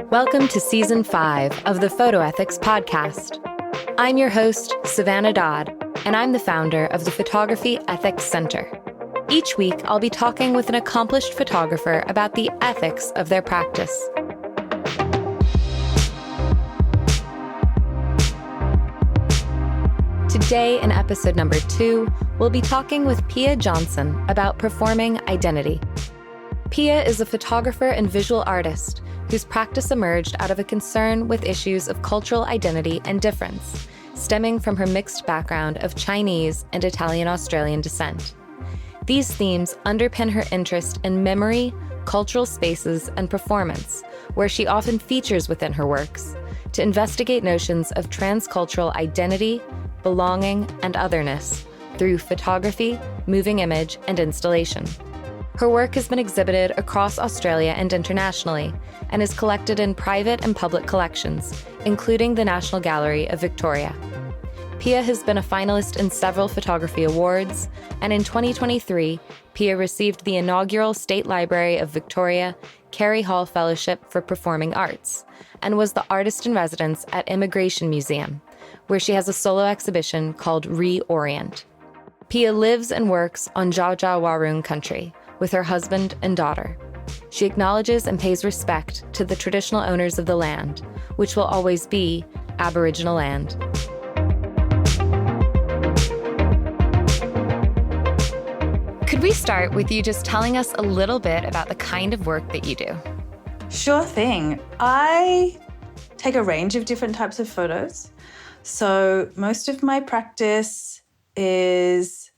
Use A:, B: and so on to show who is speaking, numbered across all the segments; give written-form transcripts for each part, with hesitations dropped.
A: Welcome to Season 5 of the Photo Ethics Podcast. I'm your host, Savannah Dodd, and I'm the founder of the Photography Ethics Center. Each week, I'll be talking with an accomplished photographer about the ethics of their practice. Today, in episode number 2, we'll be talking with Pia Johnson about performing identity. Pia is a photographer and visual artist whose practice emerged out of a concern with issues of cultural identity and difference, stemming from her mixed background of Chinese and Italian-Australian descent. These themes underpin her interest in memory, cultural spaces, and performance, where she often features within her works, to investigate notions of transcultural identity, belonging, and otherness through photography, moving image, and installation. Her work has been exhibited across Australia and internationally, and is collected in private and public collections, including the National Gallery of Victoria. Pia has been a finalist in several photography awards, and in 2023, Pia received the inaugural State Library of Victoria Carey Hall Fellowship for Performing Arts, and was the artist in residence at Immigration Museum, where she has a solo exhibition called Reorient. Pia lives and works on Dja Dja Wurrung country with her husband and daughter. She acknowledges and pays respect to the traditional owners of the land, which will always be Aboriginal land. Could we start with you just telling us a little bit about the kind of work that you do?
B: Sure thing. I take a range of different types of photos. So most of my practice is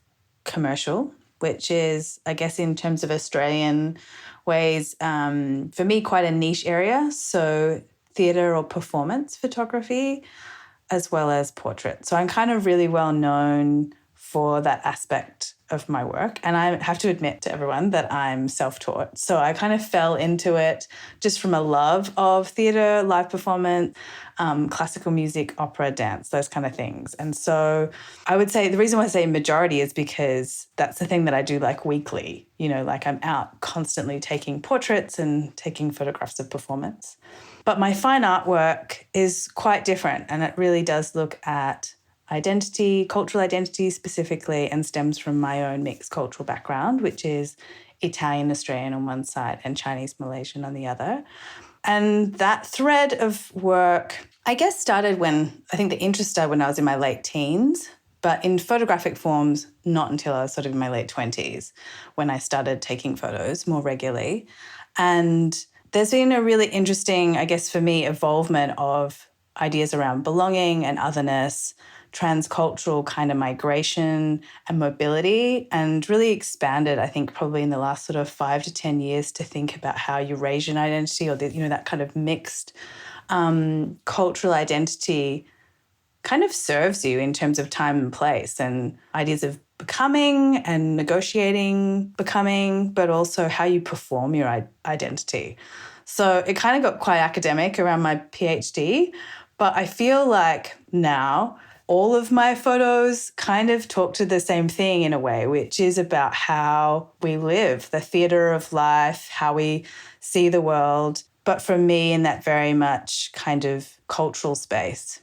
B: commercial, which is, I guess, in terms of Australian ways, for me, quite a niche area. So theatre or performance photography, as well as portrait. So I'm kind of really well known for that aspect of my work. And I have to admit to everyone that I'm self-taught. So I kind of fell into it just from a love of theatre, live performance, classical music, opera, dance, those kind of things. And so I would say the reason why I say majority is because that's the thing that I do like weekly. You know, like I'm out constantly taking portraits and taking photographs of performance. But my fine art work is quite different, and it really does look at identity, cultural identity specifically, and stems from my own mixed cultural background, which is Italian, Australian on one side and Chinese, Malaysian on the other. And that thread of work, I guess, started when, I think the interest started when I was in my late teens, but in photographic forms, not until I was sort of in my late 20s, when I started taking photos more regularly. And there's been a really interesting, I guess for me, evolvement of ideas around belonging and otherness, transcultural kind of migration and mobility, and really expanded, I think, probably in the last sort of 5 to 10 years to think about how Eurasian identity or that kind of mixed cultural identity kind of serves you in terms of time and place and ideas of becoming and negotiating becoming, but also how you perform your identity. So it kind of got quite academic around my PhD, but I feel like now all of my photos kind of talk to the same thing in a way, which is about how we live, the theatre of life, how we see the world. But for me, in that very much kind of cultural space.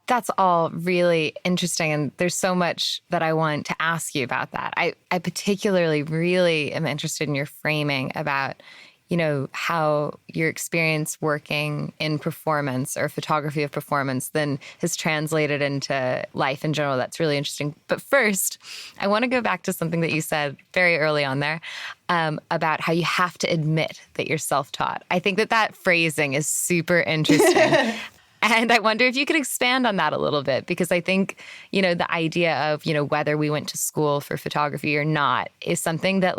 A: That's all really interesting, and there's so much that I want to ask you about that. I particularly really am interested in your framing about, how your experience working in performance or photography of performance then has translated into life in general. That's really interesting. But first, I want to go back to something that you said very early on there about how you have to admit that you're self-taught. I think that phrasing is super interesting. And I wonder if you could expand on that a little bit, because I think, the idea of, whether we went to school for photography or not is something that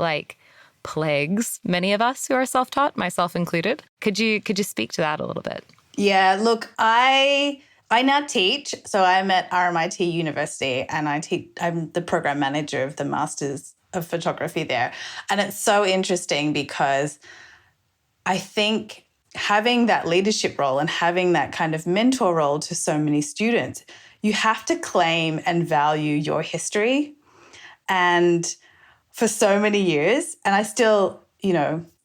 A: plagues many of us who are self-taught, myself included. Could you speak to that a little bit?
B: Yeah, look, I now teach. So I'm at RMIT University, and I'm the program manager of the Masters of Photography there. And it's so interesting because I think having that leadership role and having that kind of mentor role to so many students, you have to claim and value your history. And for so many years, and I still,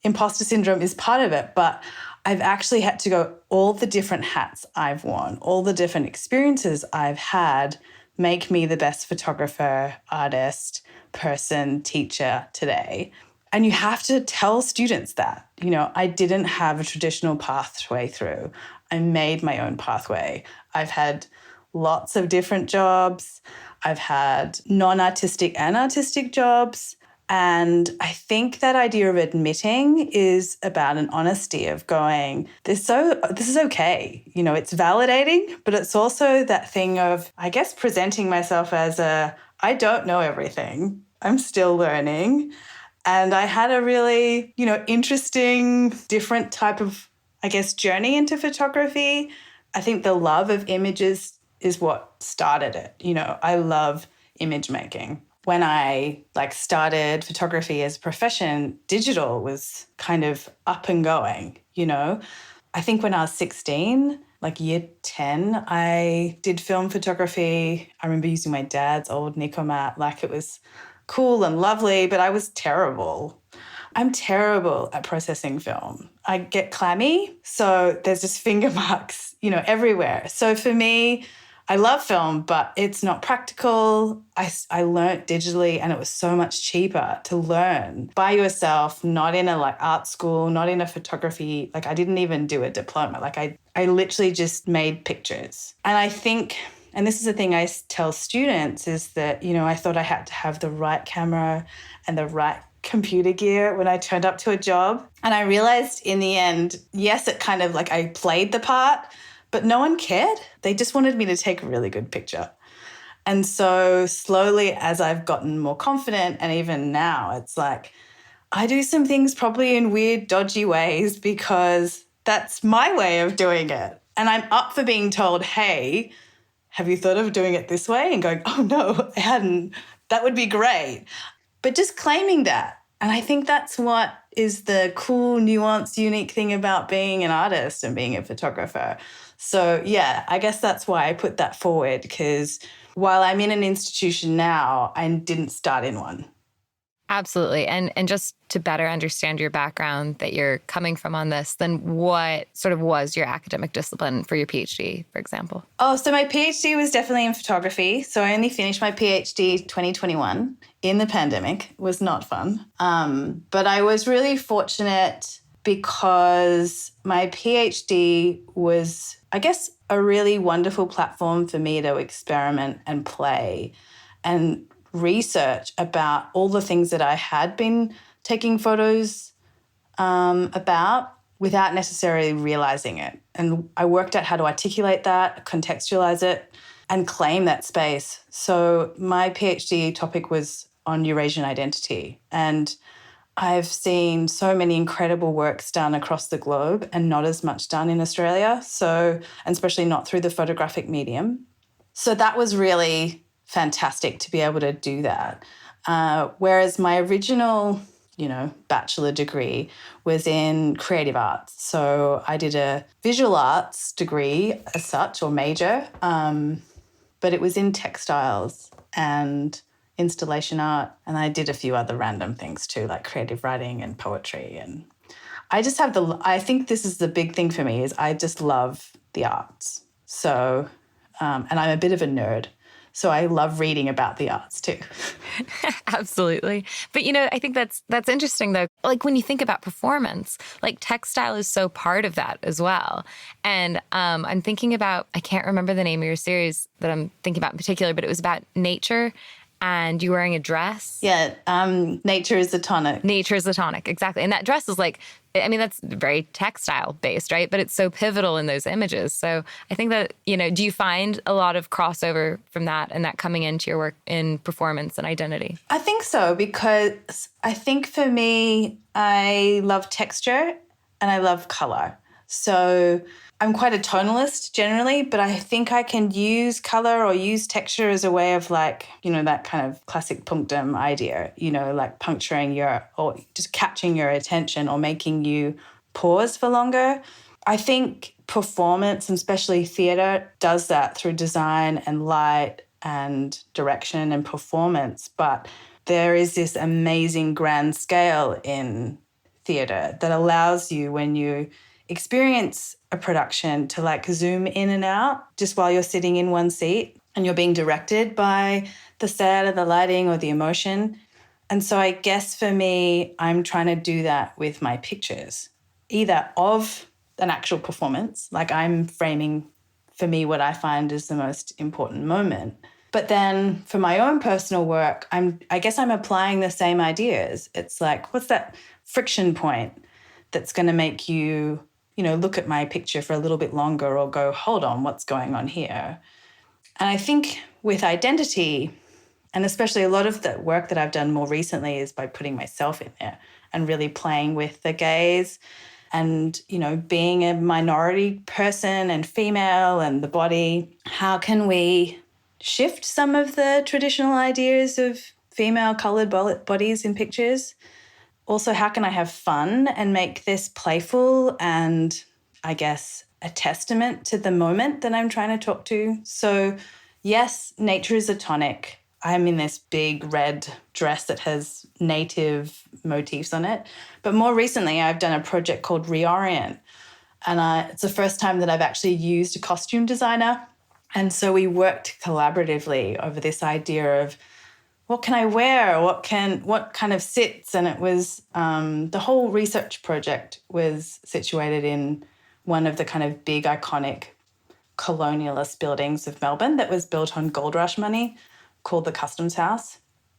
B: imposter syndrome is part of it, but I've actually had to go, all the different hats I've worn, all the different experiences I've had make me the best photographer, artist, person, teacher today. And you have to tell students that, I didn't have a traditional pathway through. I made my own pathway. I've had lots of different jobs. I've had non-artistic and artistic jobs. And I think that idea of admitting is about an honesty of going, this is okay. It's validating, but it's also that thing of, I guess, presenting myself as I don't know everything. I'm still learning. And I had a really, interesting, different type of, I guess, journey into photography. I think the love of images is what started it. I love image making. When I started photography as a profession, digital was kind of up and going, I think when I was 16, year 10, I did film photography. I remember using my dad's old Nicomat, it was cool and lovely, but I was terrible. I'm terrible at processing film. I get clammy, so there's just finger marks, everywhere. So for me, I love film, but it's not practical. I learnt digitally, and it was so much cheaper to learn by yourself, not in a art school, not in a photography. I didn't even do a diploma. I literally just made pictures. And I think, and this is the thing I tell students, is that, I thought I had to have the right camera and the right computer gear when I turned up to a job. And I realized in the end, yes, it kind of I played the part, but no one cared. They just wanted me to take a really good picture. And so slowly, as I've gotten more confident, and even now, it's I do some things probably in weird, dodgy ways because that's my way of doing it. And I'm up for being told, hey, have you thought of doing it this way? And going, oh no, I hadn't. That would be great. But just claiming that. And I think that's what is the cool, nuanced, unique thing about being an artist and being a photographer. So yeah, I guess that's why I put that forward, because while I'm in an institution now, I didn't start in one.
A: Absolutely. And just to better understand your background that you're coming from on this, then what sort of was your academic discipline for your PhD, for example?
B: Oh, so my PhD was definitely in photography. So I only finished my PhD 2021 in the pandemic. It was not fun. But I was really fortunate because my PhD was, I guess, a really wonderful platform for me to experiment and play and research about all the things that I had been taking photos about without necessarily realizing it. And I worked out how to articulate that, contextualize it, and claim that space. So my PhD topic was on Eurasian identity. And I've seen so many incredible works done across the globe and not as much done in Australia. So, and especially not through the photographic medium. So that was really fantastic to be able to do that. Whereas my original, bachelor degree was in creative arts. So I did a visual arts degree as such, or major, but it was in textiles and installation art. And I did a few other random things too, like creative writing and poetry. And I just have I think this is the big thing for me, is I just love the arts. So, and I'm a bit of a nerd. So I love reading about the arts too.
A: Absolutely. But, I think that's interesting, though. When you think about performance, textile is so part of that as well. And I'm thinking about, I can't remember the name of your series that I'm thinking about in particular, but it was about nature and you wearing a dress.
B: Yeah, nature is the tonic.
A: Nature is the tonic, exactly. And that dress is that's very textile based, right? But it's so pivotal in those images. So I think that, do you find a lot of crossover from that and that coming into your work in performance and identity?
B: I think so, because I think for me, I love texture and I love color. So I'm quite a tonalist generally, but I think I can use color or use texture as a way of that kind of classic punctum idea, puncturing or just catching your attention or making you pause for longer. I think performance, and especially theatre, does that through design and light and direction and performance. But there is this amazing grand scale in theatre that allows you, when you experience a production, to like zoom in and out just while you're sitting in one seat and you're being directed by the set or the lighting or the emotion. And so I guess for me, I'm trying to do that with my pictures, either of an actual performance, like I'm framing for me what I find is the most important moment. But then for my own personal work, I guess I'm applying the same ideas. It's like, what's that friction point that's going to make you, look at my picture for a little bit longer or go, hold on, what's going on here? And I think with identity, and especially a lot of the work that I've done more recently is by putting myself in there and really playing with the gaze and, being a minority person and female and the body. How can we shift some of the traditional ideas of female coloured bodies in pictures? Also, how can I have fun and make this playful and, I guess, a testament to the moment that I'm trying to talk to? So, yes, nature is a tonic. I'm in this big red dress that has native motifs on it. But more recently, I've done a project called Reorient. And it's the first time that I've actually used a costume designer. And so we worked collaboratively over this idea of what can I wear? What kind of sits? And it was the whole research project was situated in one of the kind of big iconic colonialist buildings of Melbourne that was built on gold rush money, called the Customs House.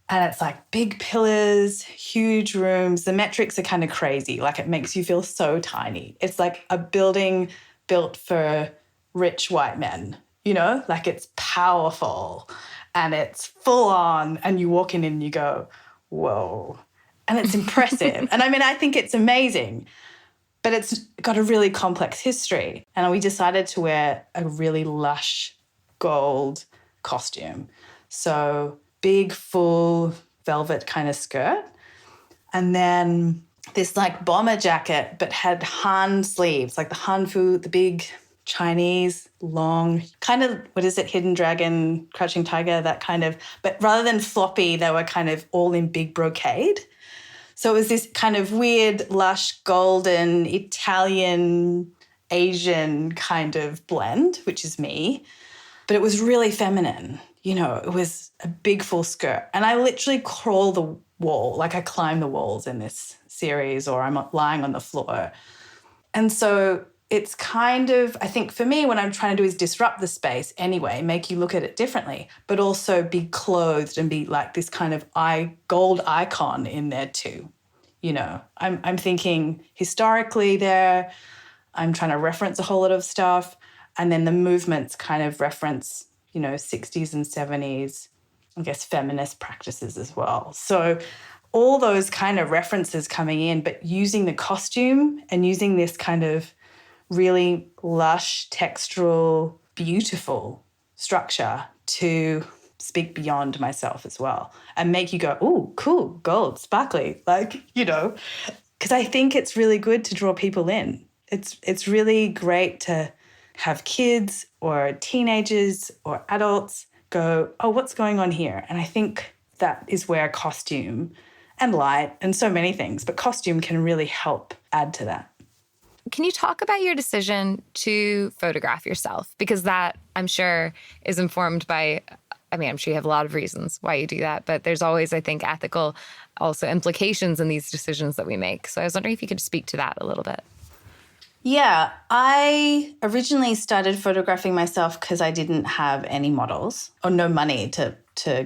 B: And it's like big pillars, huge rooms. The metrics are kind of crazy. Like it makes you feel so tiny. It's like a building built for rich white men, like it's powerful and it's full on, and you walk in and you go, whoa. And it's impressive. And I mean, I think it's amazing, but it's got a really complex history. And we decided to wear a really lush gold costume. So big, full velvet kind of skirt. And then this like bomber jacket, but had Han sleeves, like the Hanfu, the big Chinese, long, kind of, Hidden Dragon, Crouching Tiger, that kind of, but rather than floppy, they were kind of all in big brocade. So it was this kind of weird, lush, golden, Italian, Asian kind of blend, which is me. But it was really feminine. It was a big full skirt. And I literally crawl the wall, like I climb the walls in this series, or I'm lying on the floor. And so it's kind of, I think for me, what I'm trying to do is disrupt the space anyway, make you look at it differently, but also be clothed and be like this kind of gold icon in there too. I'm thinking historically there, I'm trying to reference a whole lot of stuff. And then the movements kind of reference, 60s and 70s, I guess, feminist practices as well. So all those kind of references coming in, but using the costume and using this kind of really lush, textural, beautiful structure to speak beyond myself as well and make you go, oh, cool, gold, sparkly, because I think it's really good to draw people in. It's really great to have kids or teenagers or adults go, oh, what's going on here? And I think that is where costume and light and so many things, but costume can really help add to that.
A: Can you talk about your decision to photograph yourself? Because that, I'm sure, is informed by, I'm sure you have a lot of reasons why you do that, but there's always, I think, ethical also implications in these decisions that we make. So I was wondering if you could speak to that a little bit.
B: Yeah, I originally started photographing myself because I didn't have any models or no money to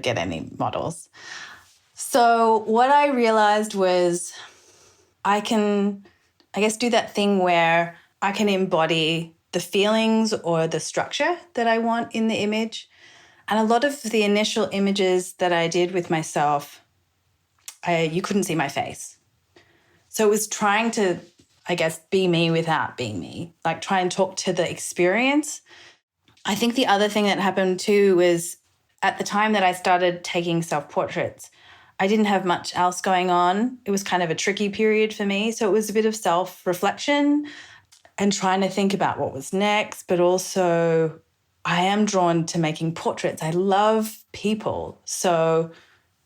B: get any models. So what I realized was I can, I guess, do that thing where I can embody the feelings or the structure that I want in the image. And a lot of the initial images that I did with myself, you couldn't see my face. So it was trying to, I guess, be me without being me, like try and talk to the experience. I think the other thing that happened too was at the time that I started taking self-portraits, I didn't have much else going on. It was kind of a tricky period for me. So it was a bit of self-reflection and trying to think about what was next, but also I am drawn to making portraits. I love people. So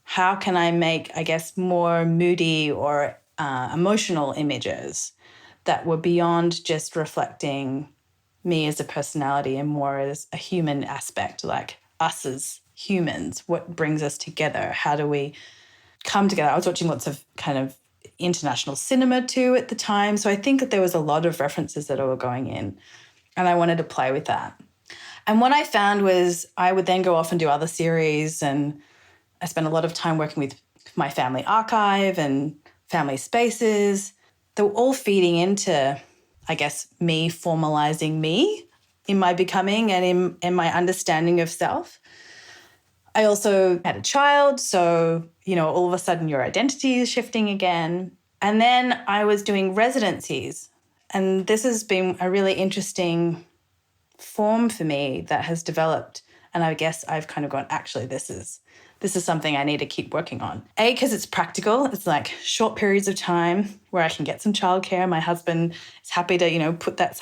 B: how can I make, I guess, more moody or emotional images that were beyond just reflecting me as a personality and more as a human aspect, like us as humans, what brings us together, how do we come together. I was watching lots of kind of international cinema too at the time, so I think that there was a lot of references that were going in, and I wanted to play with that. And what I found was I would then go off and do other series, and I spent a lot of time working with my family archive and family spaces. They were all feeding into, I guess, me formalizing me in my becoming and in my understanding of self. I also had a child, so, all of a sudden your identity is shifting again. And then I was doing residencies, and this has been a really interesting form for me that has developed. And I guess I've kind of gone, actually, this is something I need to keep working on. A, because it's practical. It's like short periods of time where I can get some childcare. My husband is happy to, put that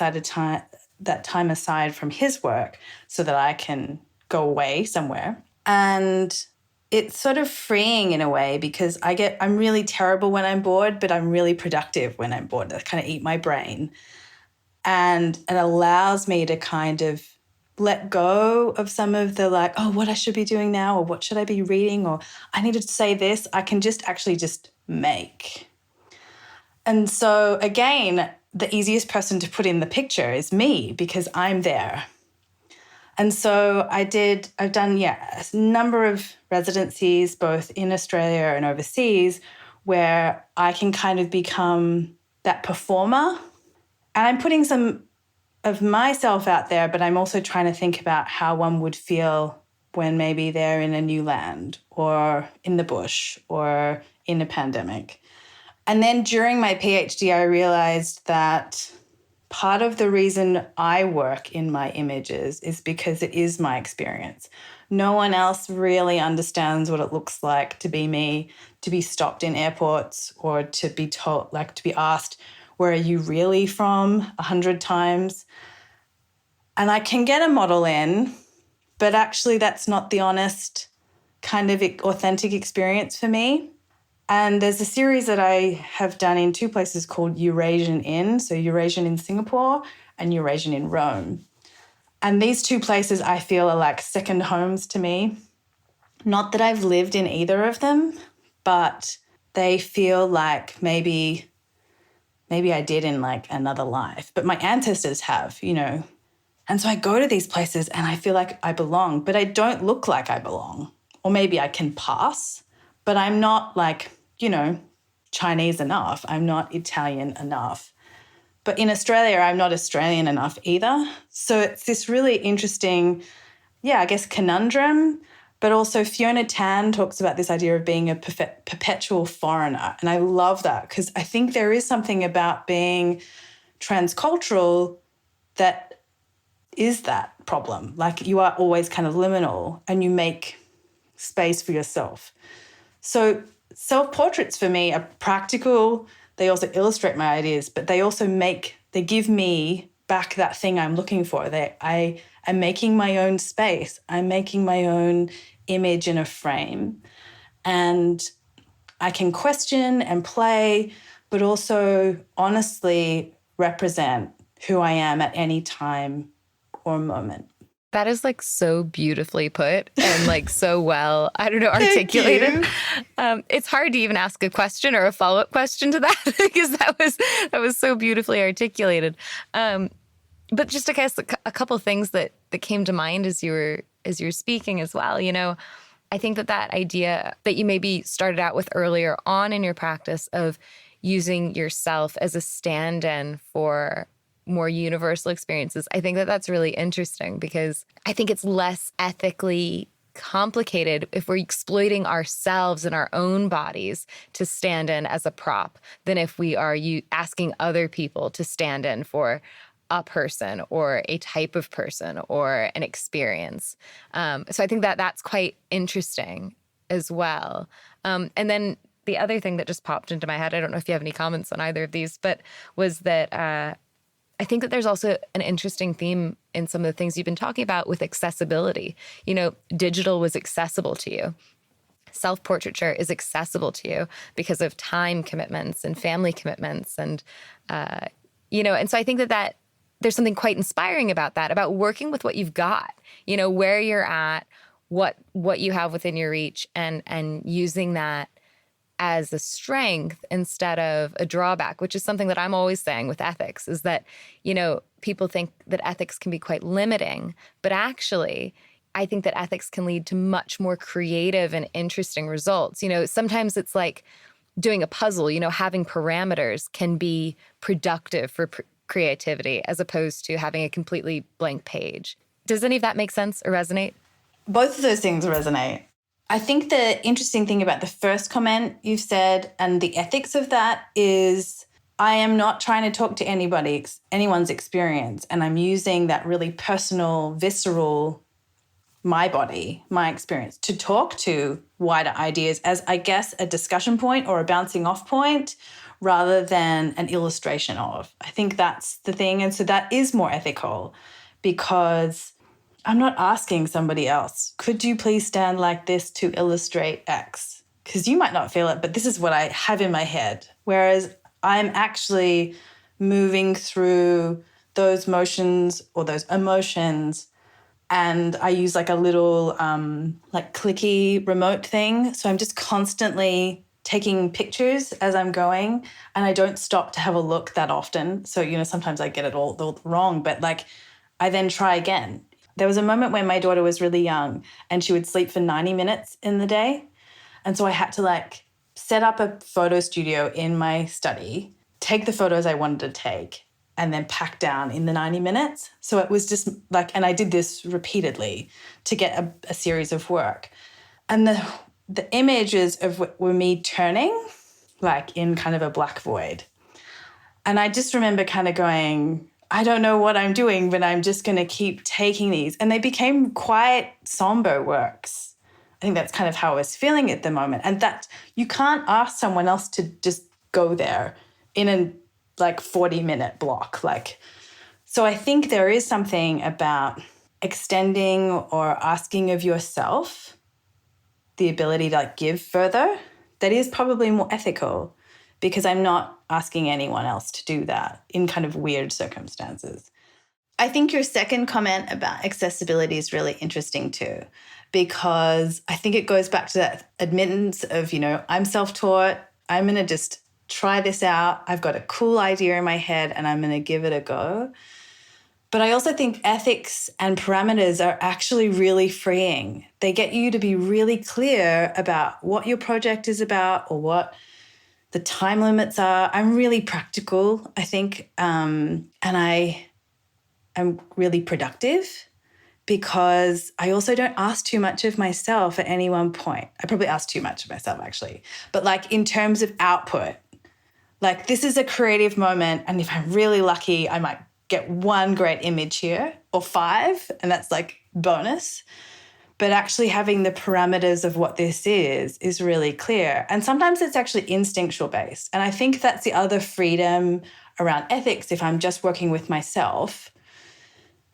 B: time aside from his work so that I can go away somewhere. And it's sort of freeing in a way because I'm really terrible when I'm bored, but I'm really productive when I'm bored. I kind of eat my brain. And it allows me to kind of let go of some of the what I should be doing now, or what should I be reading, or I need to say this. I can actually just make. And so again, the easiest person to put in the picture is me because I'm there. And so I've done a number of residencies, both in Australia and overseas, where I can kind of become that performer. And I'm putting some of myself out there, but I'm also trying to think about how one would feel when maybe they're in a new land or in the bush or in a pandemic. And then during my PhD, I realized that part of the reason I work in my images is because it is my experience. No one else really understands what it looks like to be me, to be stopped in airports, or to be told, to be asked, where are you really from 100 times? And I can get a model in, but actually that's not the honest kind of authentic experience for me. And there's a series that I have done in two places called Eurasian Inn, so Eurasian in Singapore and Eurasian in Rome. And these two places I feel are like second homes to me. Not that I've lived in either of them, but they feel like maybe I did in another life, but my ancestors have, And so I go to these places and I feel like I belong, but I don't look like I belong. Or maybe I can pass, but I'm not Chinese enough. I'm not Italian enough. But in Australia, I'm not Australian enough either. So it's this really interesting, I guess, conundrum. But also Fiona Tan talks about this idea of being a perpetual foreigner. And I love that because I think there is something about being transcultural that is that problem. You are always kind of liminal and you make space for yourself. So self-portraits for me are practical. They also illustrate my ideas, but they also they give me back that thing I'm looking for. I am making my own space. I'm making my own image in a frame. And I can question and play, but also honestly represent who I am at any time or moment.
A: That is so beautifully put and so well, articulated. It's hard to even ask a question or a follow-up question to that because that was so beautifully articulated. But just I guess a couple of things that came to mind as you were speaking as well. I think that idea that you maybe started out with earlier on in your practice of using yourself as a stand-in for more universal experiences. I think that's really interesting because I think it's less ethically complicated if we're exploiting ourselves and our own bodies to stand in as a prop than if we are asking other people to stand in for a person or a type of person or an experience. So I think that's quite interesting as well. And then the other thing that just popped into my head, I don't know if you have any comments on either of these, but was that I think that there's also an interesting theme in some of the things you've been talking about with accessibility. Digital was accessible to you. self-portraiture is accessible to you because of time commitments and family commitments. And, and so I think that there's something quite inspiring about that, about working with what you've got, where you're at, what you have within your reach, and using that as a strength instead of a drawback, which is something that I'm always saying with ethics, is that, people think that ethics can be quite limiting, but actually I think that ethics can lead to much more creative and interesting results. Sometimes it's like doing a puzzle, having parameters can be productive for creativity as opposed to having a completely blank page. Does any of that make sense or resonate?
B: Both of those things resonate. I think the interesting thing about the first comment you've said and the ethics of that is I am not trying to talk to anyone's experience, and I'm using that really personal, visceral, my body, my experience to talk to wider ideas as, I guess, a discussion point or a bouncing off point rather than an illustration of. I think that's the thing. And so that is more ethical because I'm not asking somebody else, could you please stand like this to illustrate X? Because you might not feel it, but this is what I have in my head. Whereas I'm actually moving through those motions or those emotions, and I use like a little clicky remote thing. So I'm just constantly taking pictures as I'm going, and I don't stop to have a look that often. So, sometimes I get it all wrong, but I then try again. There was a moment when my daughter was really young and she would sleep for 90 minutes in the day. And so I had to set up a photo studio in my study, take the photos I wanted to take, and then pack down in the 90 minutes. So it was just and I did this repeatedly to get a series of work. And the images were me turning in kind of a black void. And I just remember kind of going, I don't know what I'm doing, but I'm just going to keep taking these. And they became quite somber works. I think that's kind of how I was feeling at the moment. And that you can't ask someone else to just go there in a 40-minute block. So I think there is something about extending or asking of yourself the ability to give further that is probably more ethical, because I'm not asking anyone else to do that in kind of weird circumstances. I think your second comment about accessibility is really interesting too, because I think it goes back to that admittance of, I'm self-taught, I'm going to just try this out. I've got a cool idea in my head and I'm going to give it a go. But I also think ethics and parameters are actually really freeing. They get you to be really clear about what your project is about or what the time limits are. I'm really practical, I think, and I am really productive because I also don't ask too much of myself at any one point. I probably ask too much of myself, actually. But in terms of output, this is a creative moment, and if I'm really lucky, I might get one great image here or 5, and that's bonus. But actually having the parameters of what this is really clear. And sometimes it's actually instinctual based. And I think that's the other freedom around ethics, if I'm just working with myself,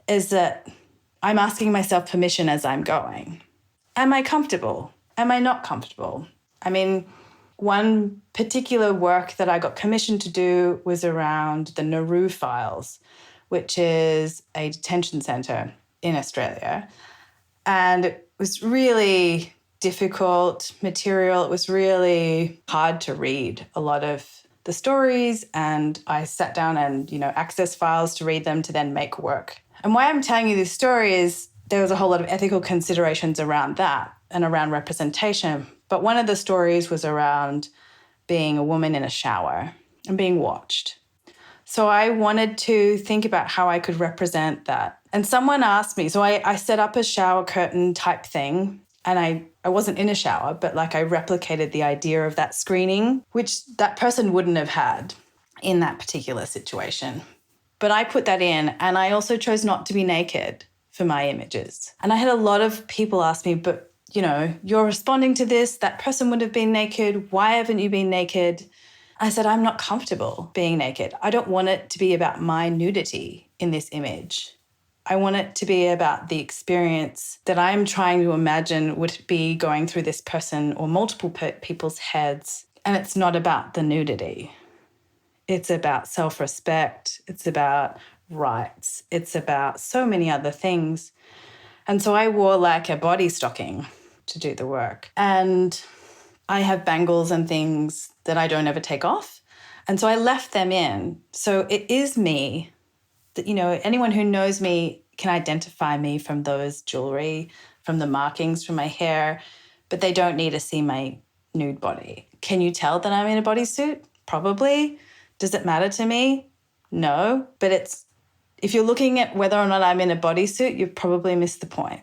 B: is that I'm asking myself permission as I'm going. Am I comfortable? Am I not comfortable? I mean, one particular work that I got commissioned to do was around the Nauru files, which is a detention centre in Australia. And it was really difficult material. It was really hard to read a lot of the stories. And I sat down and, accessed files to read them to then make work. And why I'm telling you this story is there was a whole lot of ethical considerations around that and around representation. But one of the stories was around being a woman in a shower and being watched. So I wanted to think about how I could represent that. And someone asked me, so I set up a shower curtain type thing, and I wasn't in a shower, but I replicated the idea of that screening, which that person wouldn't have had in that particular situation. But I put that in, and I also chose not to be naked for my images. And I had a lot of people ask me, but you're responding to this, that person would have been naked, why haven't you been naked? I said, I'm not comfortable being naked. I don't want it to be about my nudity in this image. I want it to be about the experience that I'm trying to imagine would be going through this person or multiple people's heads. And it's not about the nudity. It's about self-respect. It's about rights. It's about so many other things. And so I wore like a body stocking to do the work. And I have bangles and things that I don't ever take off. And so I left them in. So it is me. That, anyone who knows me can identify me from those jewelry, from the markings, from my hair, but they don't need to see my nude body. Can you tell that I'm in a bodysuit? Probably. Does it matter to me? No. But if you're looking at whether or not I'm in a bodysuit, you've probably missed the point.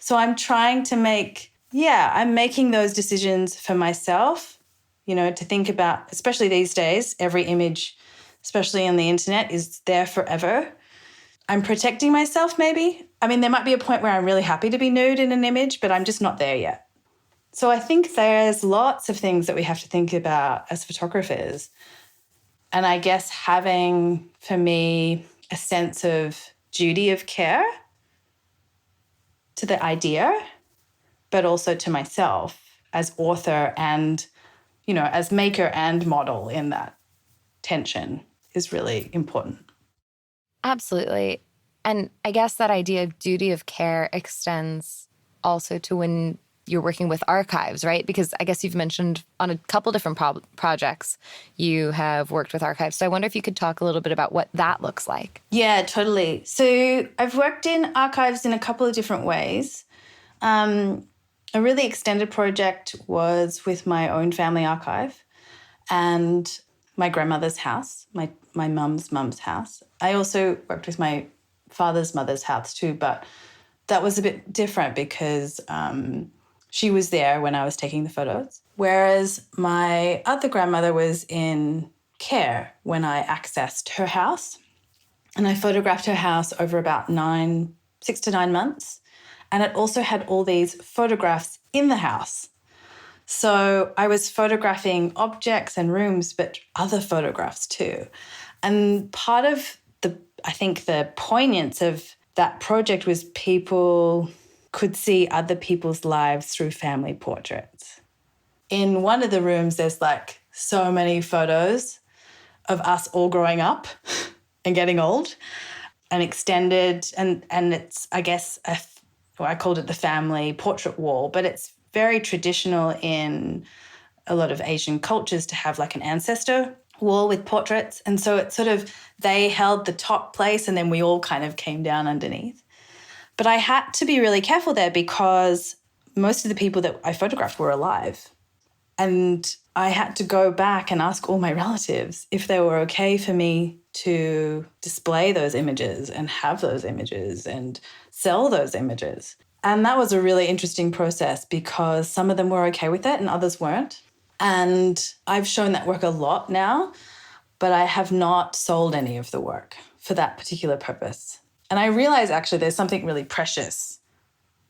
B: So I'm trying to I'm making those decisions for myself, to think about, especially these days, every image, especially on the internet, is there forever. I'm protecting myself maybe. I mean, there might be a point where I'm really happy to be nude in an image, but I'm just not there yet. So I think there's lots of things that we have to think about as photographers. And I guess having, for me, a sense of duty of care to the idea, but also to myself as author and, as maker and model in that tension is really important.
A: Absolutely. And I guess that idea of duty of care extends also to when you're working with archives, right? Because I guess you've mentioned on a couple different projects you have worked with archives. So I wonder if you could talk a little bit about what that looks like.
B: Yeah, totally. So I've worked in archives in a couple of different ways. A really extended project was with my own family archive and my grandmother's house, my mum's house. I also worked with my father's mother's house too, but that was a bit different because she was there when I was taking the photos. Whereas my other grandmother was in care when I accessed her house. And I photographed her house over about 6 to 9 months. And it also had all these photographs in the house. So I was photographing objects and rooms, but other photographs too. And part of the poignance of that project was people could see other people's lives through family portraits. In one of the rooms, there's like so many photos of us all growing up and getting old and extended. And it's, I guess, I called it the family portrait wall, but it's very traditional in a lot of Asian cultures to have like an ancestor wall with portraits. And so it's sort of, they held the top place and then we all kind of came down underneath. But I had to be really careful there because most of the people that I photographed were alive. And I had to go back and ask all my relatives if they were okay for me to display those images and have those images and sell those images. And that was a really interesting process because some of them were okay with it and others weren't. And I've shown that work a lot now, but I have not sold any of the work for that particular purpose. And I realize actually there's something really precious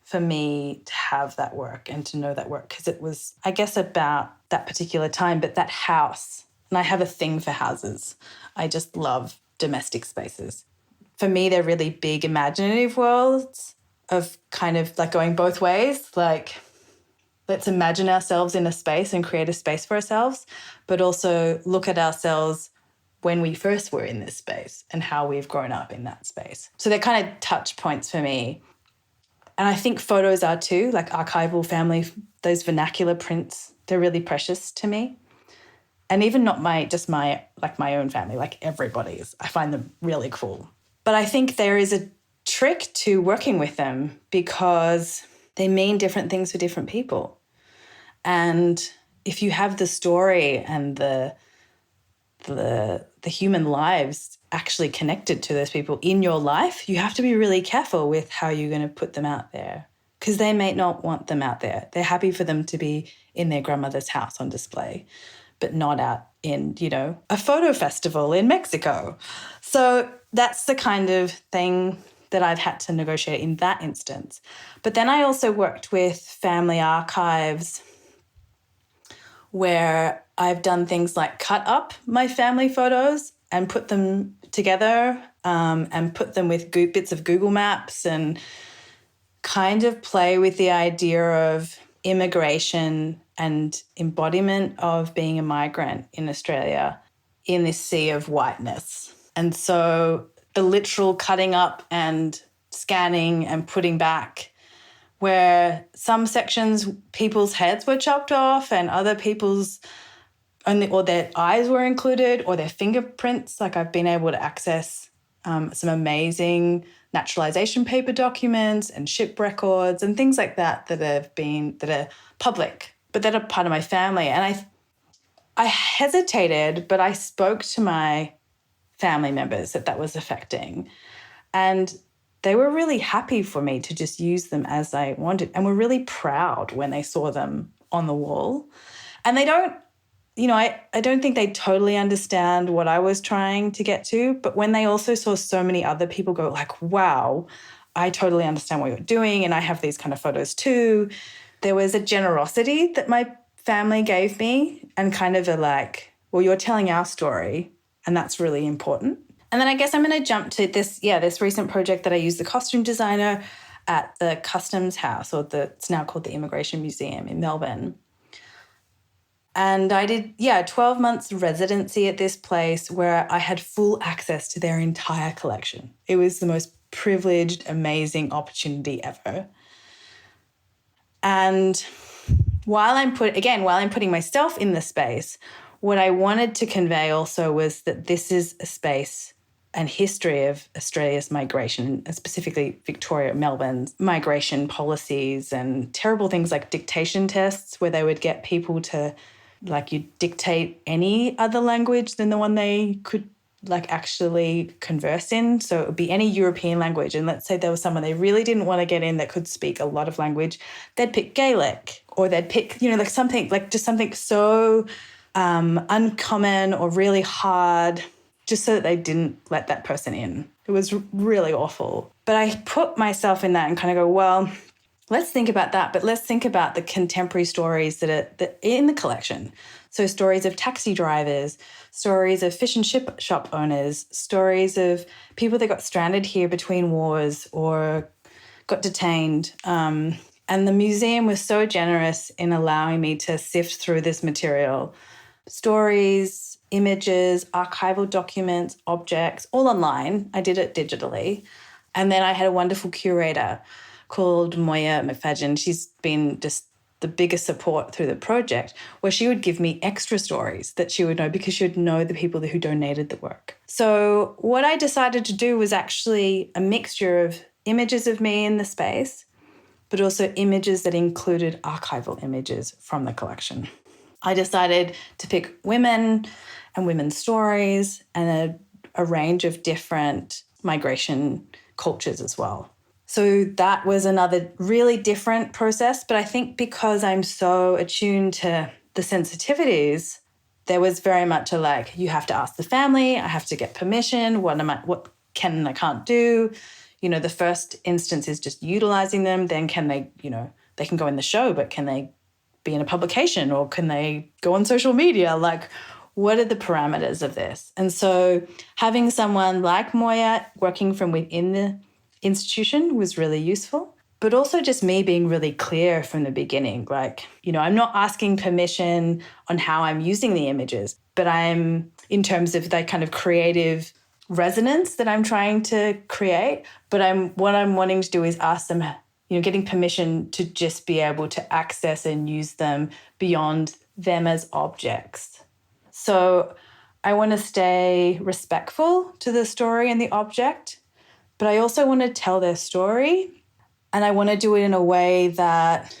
B: for me to have that work and to know that work because it was, I guess, about that particular time, but that house. And I have a thing for houses. I just love domestic spaces. For me, they're really big imaginative worlds of kind of like going both ways, like let's imagine ourselves in a space and create a space for ourselves, but also look at ourselves when we first were in this space and how we've grown up in that space. So they're kind of touch points for me. And I think photos are too, like archival family, those vernacular prints, they're really precious to me. And even not my own family, like everybody's. I find them really cool. But I think there is a trick to working with them because they mean different things for different people. And if you have the story and the human lives actually connected to those people in your life, you have to be really careful with how you're going to put them out there because they may not want them out there. They're happy for them to be in their grandmother's house on display, but not out in, a photo festival in Mexico. So that's the kind of thing that I've had to negotiate in that instance. But then I also worked with family archives where I've done things like cut up my family photos and put them together and put them with bits of Google Maps and kind of play with the idea of immigration and embodiment of being a migrant in Australia in this sea of whiteness. And so the literal cutting up and scanning and putting back, where some sections people's heads were chopped off and other people's only, or their eyes were included, or their fingerprints. Like I've been able to access some amazing naturalization paper documents and ship records and things like that that are public, but that are part of my family. And I hesitated, but I spoke to my family members that was affecting, and they were really happy for me to just use them as I wanted, and were really proud when they saw them on the wall. And they don't, I don't think they totally understand what I was trying to get to, but when they also saw so many other people go like, wow, I totally understand what you're doing, and I have these kind of photos too. There was a generosity that my family gave me, and kind of a like, well, you're telling our story, and that's really important. And then I guess I'm going to jump to this recent project that I used the costume designer at the Customs House, it's now called the Immigration Museum in Melbourne. And I did, 12 months residency at this place where I had full access to their entire collection. It was the most privileged, amazing opportunity ever. And while I'm putting myself in the space, what I wanted to convey also was that this is a space and history of Australia's migration, and specifically Victoria, Melbourne's migration policies and terrible things like dictation tests, where they would get people to, like, you dictate any other language than the one they could actually converse in. So it would be any European language. And let's say there was someone they really didn't want to get in that could speak a lot of language, they'd pick Gaelic, or they'd pick, something so uncommon or really hard, just so that they didn't let that person in. It was really awful. But I put myself in that and kind of go, well, let's think about that, but let's think about the contemporary stories that are in the collection. So stories of taxi drivers, stories of fish and chip shop owners, stories of people that got stranded here between wars or got detained. And the museum was so generous in allowing me to sift through this material. Stories, images, archival documents, objects, all online. I did it digitally. And then I had a wonderful curator called Moya McFadden. She's been just the biggest support through the project, where she would give me extra stories that she would know, because she would know the people who donated the work. So what I decided to do was actually a mixture of images of me in the space, but also images that included archival images from the collection. I decided to pick women and women's stories and a range of different migration cultures as well. So that was another really different process. But I think because I'm so attuned to the sensitivities, there was very much you have to ask the family, I have to get permission, what can and I can't do. The first instance is just utilizing them. Then can they, they can go in the show, but can they be in a publication, or can they go on social media? What are the parameters of this? And so having someone like Moya working from within the institution was really useful, but also just me being really clear from the beginning. I'm not asking permission on how I'm using the images, but I'm, in terms of that kind of creative resonance that I'm trying to create, but what I'm wanting to do is ask them, getting permission to just be able to access and use them beyond them as objects. So I want to stay respectful to the story and the object, but I also want to tell their story, and I want to do it in a way that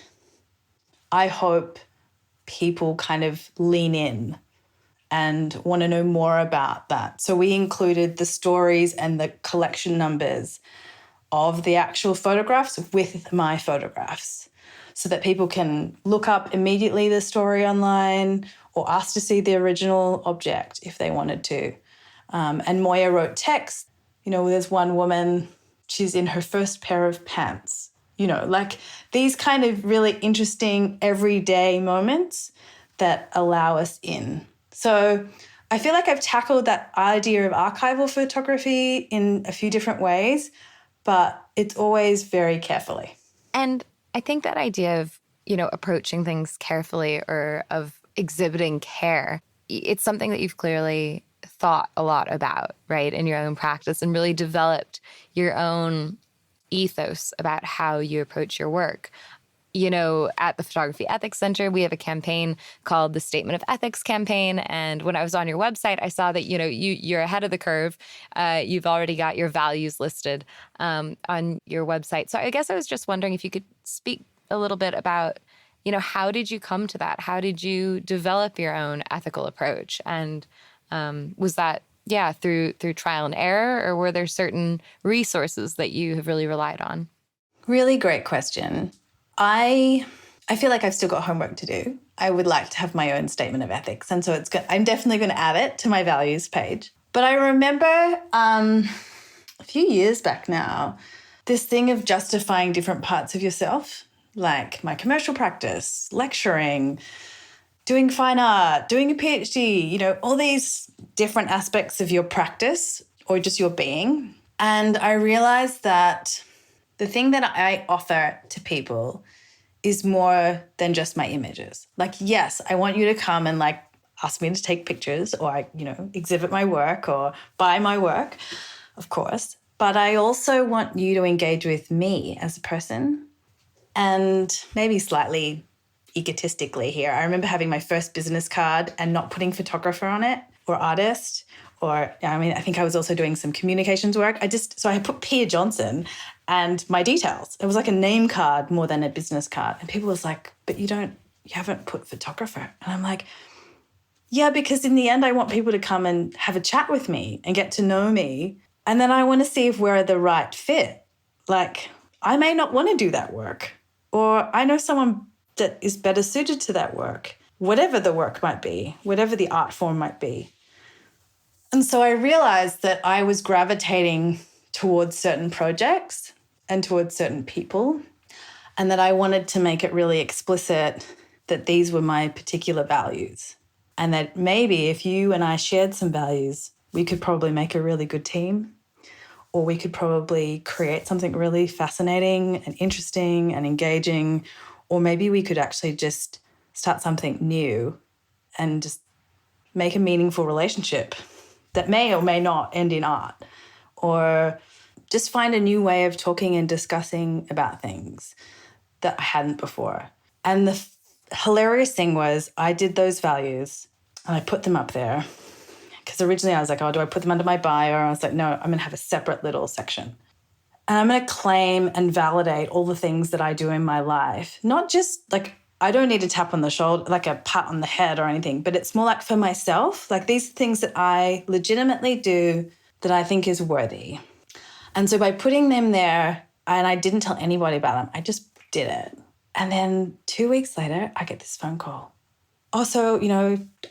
B: I hope people kind of lean in and want to know more about that. So we included the stories and the collection numbers of the actual photographs with my photographs, so that people can look up immediately the story online or ask to see the original object if they wanted to. And Moya wrote text. There's one woman, she's in her first pair of pants. These kind of really interesting everyday moments that allow us in. So I feel like I've tackled that idea of archival photography in a few different ways, but it's always very carefully.
A: And I think that idea of, approaching things carefully or of exhibiting care, it's something that you've clearly thought a lot about, right, in your own practice and really developed your own ethos about how you approach your work. At the Photography Ethics Center, we have a campaign called the Statement of Ethics campaign. And when I was on your website, I saw that, you're ahead of the curve. You've already got your values listed on your website. So I guess I was just wondering if you could speak a little bit about, how did you come to that? How did you develop your own ethical approach? And was that, through trial and error, or were there certain resources that you have really relied on?
B: Really great question. I feel like I've still got homework to do. I would like to have my own statement of ethics. And so I'm definitely going to add it to my values page. But I remember a few years back now, this thing of justifying different parts of yourself, like my commercial practice, lecturing, doing fine art, doing a PhD, all these different aspects of your practice or just your being. And I realized that the thing that I offer to people is more than just my images. Like, yes, I want you to come and ask me to take pictures or, exhibit my work or buy my work, of course. But I also want you to engage with me as a person. And maybe slightly egotistically here, I remember having my first business card and not putting photographer on it or artist. Or, I think I was also doing some communications work. So I put Pia Johnson and my details. It was like a name card more than a business card. And people was like, but you haven't put photographer. And I'm like, yeah, because in the end, I want people to come and have a chat with me and get to know me. And then I want to see if we're the right fit. Like, I may not want to do that work, or I know someone that is better suited to that work, whatever the work might be, whatever the art form might be. And so I realized that I was gravitating towards certain projects and towards certain people, and that I wanted to make it really explicit that these were my particular values, and that maybe if you and I shared some values, we could probably make a really good team, or we could probably create something really fascinating and interesting and engaging, or maybe we could actually just start something new and just make a meaningful relationship that may or may not end in art, or just find a new way of talking and discussing about things that I hadn't before. And the hilarious thing was I did those values and I put them up there, because originally I was like, oh, do I put them under my bio? I was like, no, I'm going to have a separate little section. And I'm going to claim and validate all the things that I do in my life, not just I don't need a tap on the shoulder, like a pat on the head or anything, but it's more like for myself, like these things that I legitimately do that I think is worthy. And so by putting them there, and I didn't tell anybody about them, I just did it. And then 2 weeks later, I get this phone call. Also,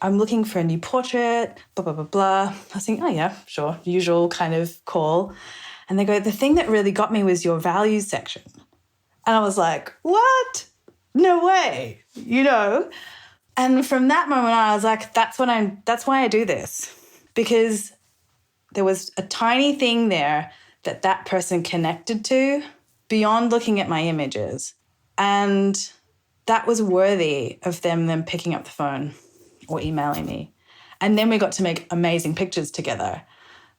B: I'm looking for a new portrait, blah, blah, blah, blah. I was thinking, oh yeah, sure, usual kind of call. And they go, the thing that really got me was your values section. And I was like, what? No way, And from that moment on, I was like, that's why I do this. Because there was a tiny thing there that person connected to beyond looking at my images. And that was worthy of them then picking up the phone or emailing me. And then we got to make amazing pictures together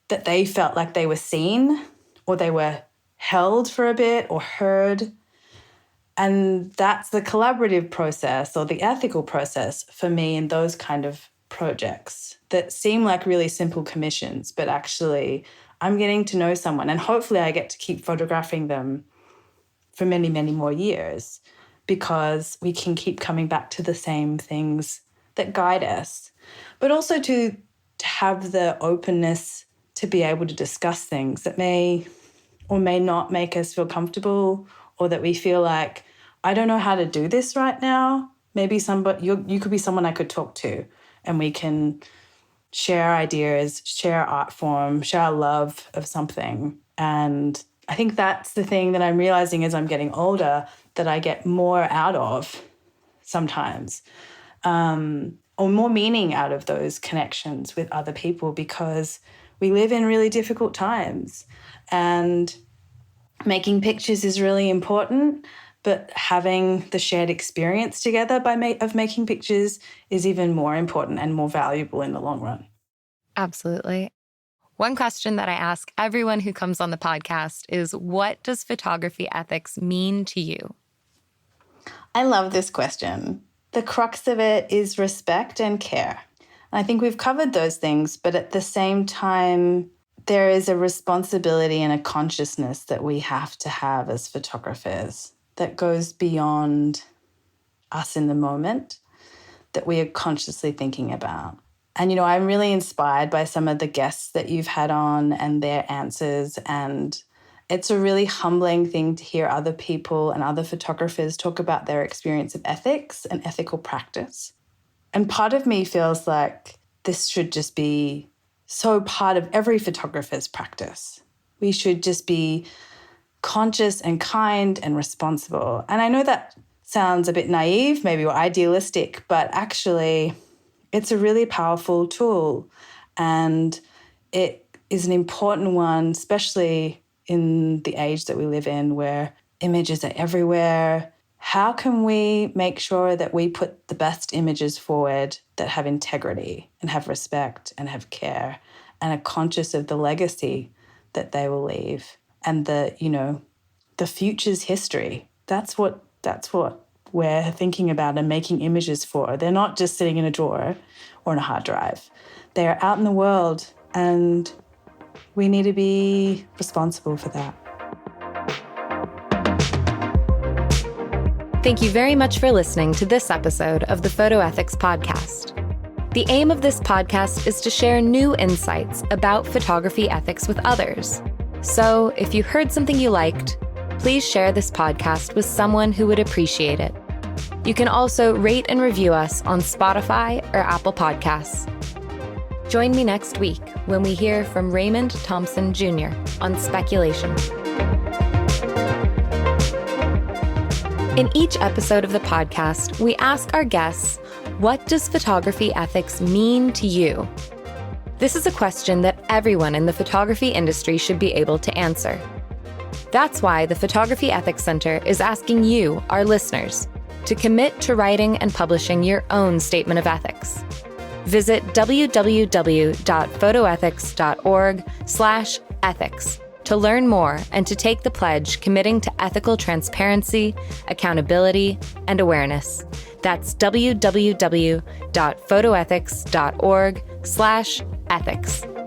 B: that they felt like they were seen, or they were held for a bit or heard. And that's the collaborative process or the ethical process for me in those kind of projects that seem like really simple commissions, but actually I'm getting to know someone, and hopefully I get to keep photographing them for many, many more years, because we can keep coming back to the same things that guide us, but also to have the openness to be able to discuss things that may or may not make us feel comfortable, or that we feel like, I don't know how to do this right now. Maybe you could be someone I could talk to, and we can share ideas, share art form, share our love of something. And I think that's the thing that I'm realizing as I'm getting older, that I get more out of sometimes. or more meaning out of those connections with other people, because we live in really difficult times and making pictures is really important, but having the shared experience together of making pictures is even more important and more valuable in the long run.
A: Absolutely. One question that I ask everyone who comes on the podcast is, what does photography ethics mean to you?
B: I love this question. The crux of it is respect and care. And I think we've covered those things, but at the same time, there is a responsibility and a consciousness that we have to have as photographers that goes beyond us in the moment, that we are consciously thinking about. And, I'm really inspired by some of the guests that you've had on and their answers. And it's a really humbling thing to hear other people and other photographers talk about their experience of ethics and ethical practice. And part of me feels like this should just be so part of every photographer's practice. We should just be conscious and kind and responsible. And I know that sounds a bit naive, maybe, or idealistic, but actually it's a really powerful tool. And it is an important one, especially in the age that we live in where images are everywhere. How can we make sure that we put the best images forward that have integrity and have respect and have care and are conscious of the legacy that they will leave and the future's history? That's what we're thinking about and making images for. They're not just sitting in a drawer or in a hard drive. They are out in the world, and we need to be responsible for that.
A: Thank you very much for listening to this episode of the Photo Ethics Podcast. The aim of this podcast is to share new insights about photography ethics with others. So if you heard something you liked, please share this podcast with someone who would appreciate it. You can also rate and review us on Spotify or Apple Podcasts. Join me next week when we hear from Raymond Thompson Jr. on speculation. In each episode of the podcast, we ask our guests, what does photography ethics mean to you? This is a question that everyone in the photography industry should be able to answer. That's why the Photography Ethics Center is asking you, our listeners, to commit to writing and publishing your own statement of ethics. Visit www.photoethics.org/ethics to learn more and to take the pledge committing to ethical transparency, accountability, and awareness. That's www.photoethics.org/ethics.